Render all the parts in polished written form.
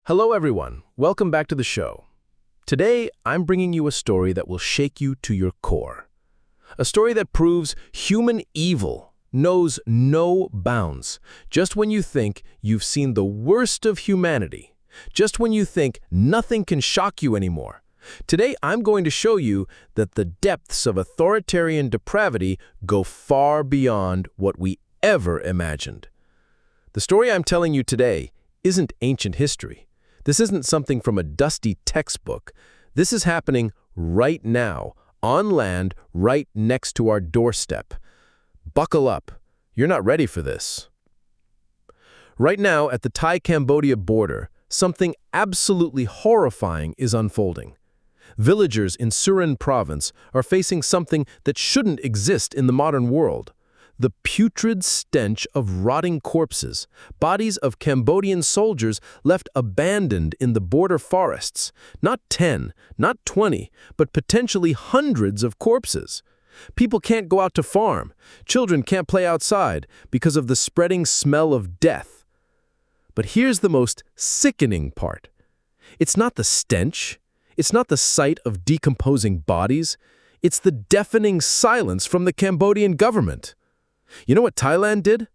Hello everyone, welcome back to the show. Today, I'm bringing you a story that will shake you to your core. A story that proves human evil knows no bounds. Just when you think you've seen the worst of humanity, just when you think nothing can shock you anymore, today I'm going to show you that the depths of authoritarian depravity go far beyond what we ever imagined. The story I'm telling you today isn't ancient history. This isn't something from a dusty textbook. This is happening right now, on land, right next to our doorstep. Buckle up. You're not ready for this. Right now, at the Thai-Cambodia border, something absolutely horrifying is unfolding. Villagers in Surin province are facing something that shouldn't exist in the modern world. The putrid stench of rotting corpses, bodies of Cambodian soldiers left abandoned in the border forests. Not 10, not 20, but potentially hundreds of corpses. People can't go out to farm. Children can't play outside because of the spreading smell of death. But here's the most sickening part. It's not the stench. It's not the sight of decomposing bodies. It's the deafening silence from the Cambodian government. You know what Thailand did?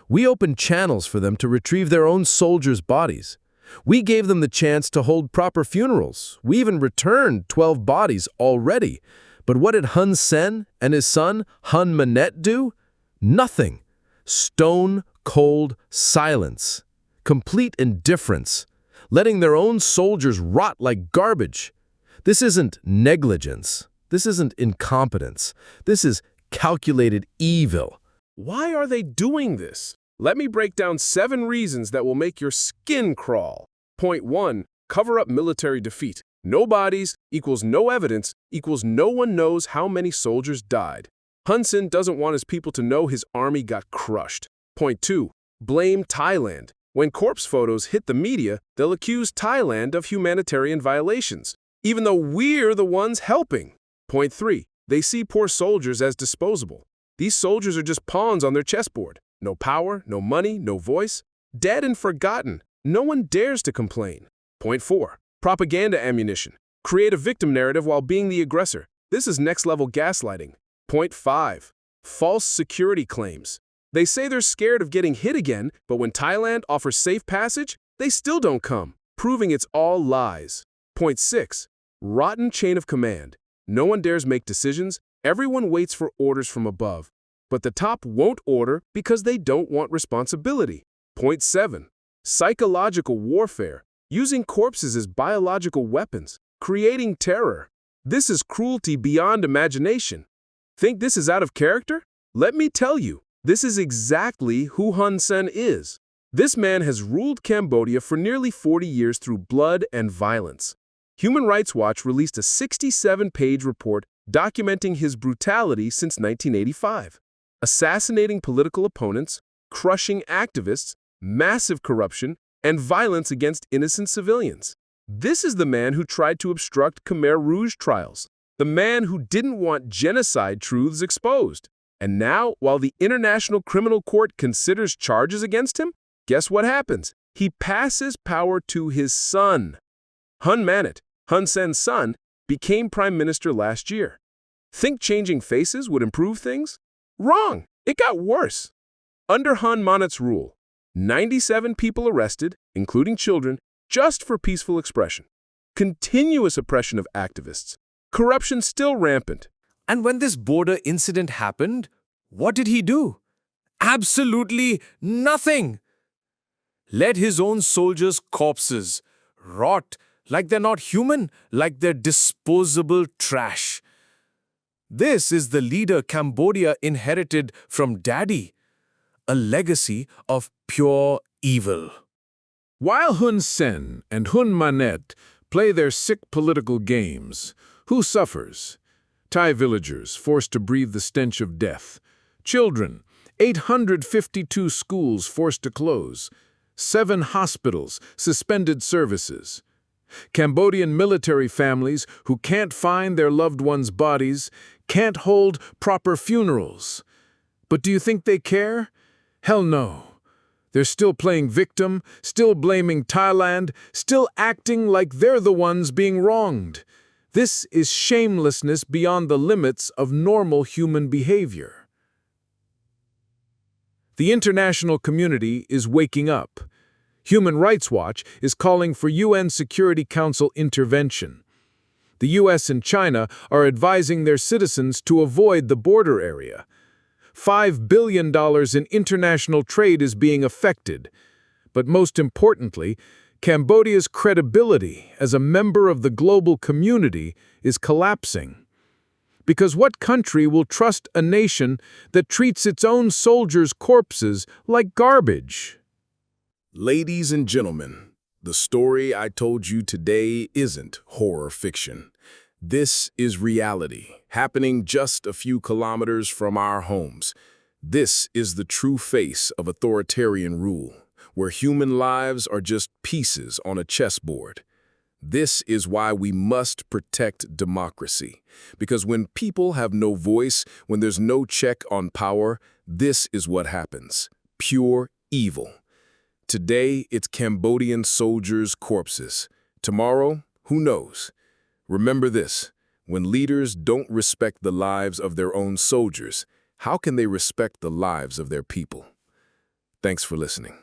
We opened channels for them to retrieve their own soldiers' bodies. We gave them the chance to hold proper funerals. We even returned 12 bodies already. But what did Hun Sen and his son, Hun Manet, do? Nothing. Stone-cold silence. Complete indifference. Letting their own soldiers rot like garbage. This isn't negligence. This isn't incompetence. This is calculated evil. Why are they doing this? Let me break down 7 reasons that will make your skin crawl. Point 1. Cover up military defeat. No bodies equals no evidence equals no one knows how many soldiers died. Hun Sen doesn't want his people to know his army got crushed. Point 2. Blame Thailand. When corpse photos hit the media, they'll accuse Thailand of humanitarian violations, even though we're the ones helping. Point 3. They see poor soldiers as disposable. These soldiers are just pawns on their chessboard. No power, no money, no voice. Dead and forgotten. No one dares to complain. Point 4. Propaganda ammunition. Create a victim narrative while being the aggressor. This is next-level gaslighting. Point 5. False security claims. They say they're scared of getting hit again, but when Thailand offers safe passage, they still don't come, proving it's all lies. Point 6. Rotten chain of command. No one dares make decisions. Everyone waits for orders from above, but the top won't order because they don't want responsibility. Point 7. Psychological warfare, using corpses as biological weapons, creating terror. This is cruelty beyond imagination. Think this is out of character? Let me tell you, this is exactly who Hun Sen is. This man has ruled Cambodia for nearly 40 years through blood and violence. Human Rights Watch released a 67-page report documenting his brutality since 1985, assassinating political opponents, crushing activists, massive corruption, and violence against innocent civilians. This is the man who tried to obstruct Khmer Rouge trials, the man who didn't want genocide truths exposed. And now, while the International Criminal Court considers charges against him, guess what happens? He passes power to his son. Hun Manet, Hun Sen's son, became prime minister last year. Think changing faces would improve things? Wrong! It got worse. Under Hun Manet's rule, 97 people arrested, including children, just for peaceful expression. Continuous oppression of activists. Corruption still rampant. And when this border incident happened, what did he do? Absolutely nothing. Let his own soldiers' corpses rot like they're not human, like they're disposable trash. This is the leader Cambodia inherited from Daddy, a legacy of pure evil. While Hun Sen and Hun Manet play their sick political games, who suffers? Thai villagers forced to breathe the stench of death. Children, 852 schools forced to close. 7 hospitals suspended services. Cambodian military families who can't find their loved ones' bodies, can't hold proper funerals. But do you think they care? Hell no. They're still playing victim, still blaming Thailand, still acting like they're the ones being wronged. This is shamelessness beyond the limits of normal human behavior. The international community is waking up. Human Rights Watch is calling for UN Security Council intervention. The US and China are advising their citizens to avoid the border area. $5 billion in international trade is being affected. But most importantly, Cambodia's credibility as a member of the global community is collapsing. Because what country will trust a nation that treats its own soldiers' corpses like garbage? Ladies and gentlemen, the story I told you today isn't horror fiction. This is reality, happening just a few kilometers from our homes. This is the true face of authoritarian rule, where human lives are just pieces on a chessboard. This is why we must protect democracy. Because when people have no voice, when there's no check on power, this is what happens. Pure evil. Today, it's Cambodian soldiers' corpses. Tomorrow, who knows? Remember this, when leaders don't respect the lives of their own soldiers, how can they respect the lives of their people? Thanks for listening.